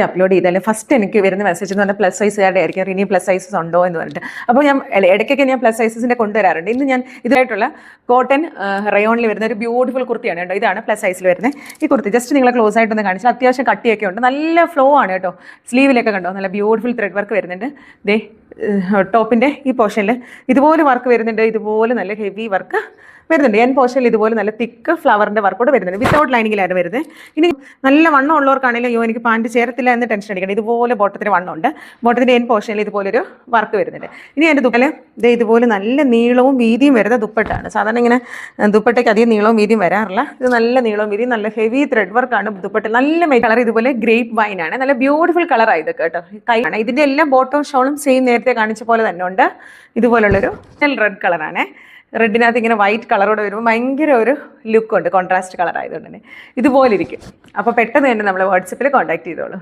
Upload ചെയ്താലും first എനിക്ക് വരുന്ന മെസ്സേജ് എന്ന് പറഞ്ഞാൽ പ്ലസ് സൈസുകാരുടെ ആയിരിക്കും, ഇനി പ്ലസ് സൈസസ് ഉണ്ടോ എന്ന് പറഞ്ഞിട്ട്. അപ്പോൾ ഞാൻ ഇടയ്ക്കൊക്കെ ഞാൻ പ്ലസ് സൈസസിൻ്റെ കൊണ്ടുവരാറുണ്ട്. ഇന്ന് ഞാൻ ഇതായിട്ടുള്ള കോട്ടൺ റയോണിൽ വരുന്ന ഒരു ബ്യൂട്ടിഫുൾ കുർത്തിയാണ് കേട്ടോ. ഇതാണ് പ്ലസ് സൈസിൽ വരുന്നത് ഈ കുർത്തി. ജസ്റ്റ് നിങ്ങളെ ക്ലോസ് ആയിട്ടൊന്ന് കാണിച്ചാൽ അത്യാവശ്യം കട്ടിയൊക്കെ ഉണ്ട്, നല്ല ഫ്ലോ ആണ് കേട്ടോ. സ്ലീവിലൊക്കെ കണ്ടോ നല്ല ബ്യൂട്ടിഫുൾ ത്രെഡ് വർക്ക് വരുന്നുണ്ട്. ദേ ടോപ്പിൻ്റെ ഈ പോർഷനിൽ ഇതുപോലെ വർക്ക് വരുന്നുണ്ട്, ഇതുപോലെ നല്ല ഹെവി വർക്ക് വരുന്നുണ്ട്. എൻ പോർഷനിൽ ഇതുപോലെ നല്ല തിക്ക് ഫ്ലവറിൻ്റെ വർക്ക് കൂടെ വരുന്നുണ്ട്, വിത്തൗട്ട് ലൈനിങ്ങിലാണ് വരുന്നത്. ഇനി നല്ല വണ്ണം ഉള്ളവർക്കാണെങ്കിലും അയ്യോ എനിക്ക് പാൻറ്റ് ചേരത്തില്ല എന്ന് ടെൻഷൻ അടിക്കണം. ഇതുപോലെ ബോട്ടത്തിന് വണ്ണമുണ്ട്, ബോട്ടത്തിൻ്റെ എൻ പോർഷനിൽ ഇതുപോലൊരു വർക്ക് വരുന്നുണ്ട്. ഇനി എൻ്റെ ദുപ്പല ഇതുപോലെ നല്ല നീളവും വീതിയും വരുന്ന ദുപ്പട്ടാണ്. സാധാരണ ഇങ്ങനെ ദുപ്പട്ടയ്ക്ക് അധികം നീളവും വീതിയും വരാറില്ല. ഇത് നല്ല നീളവും വീതിയും നല്ല ഹെവി ത്രെഡ് വർക്കാണ് ദുപ്പട്ട. നല്ല കളർ ഇതുപോലെ ഗ്രേപ്പ് വൈനാണ്, നല്ല ബ്യൂട്ടിഫുൾ കളറാണ് ഇതൊക്കെ കേട്ടോ. കൈയാണ് ഇതിൻ്റെ എല്ലാം ബോട്ടവും ഷോളും സെയിം നേരത്തെ കാണിച്ച പോലെ തന്നെ ഉണ്ട്. ഇതുപോലുള്ളൊരു റെഡ് കളറാണ്. റെഡിനകത്ത് ഇങ്ങനെ വൈറ്റ് കളറോടെ വരുമ്പോൾ ഭയങ്കര ഒരു ലുക്കുണ്ട്, കോൺട്രാസ്റ്റ് കളർ ആയതുകൊണ്ട് തന്നെ ഇതുപോലെ ഇരിക്കും. അപ്പോൾ പെട്ടെന്ന് തന്നെ നമ്മൾ വാട്സപ്പിൽ കോൺടാക്ട് ചെയ്തോളൂ.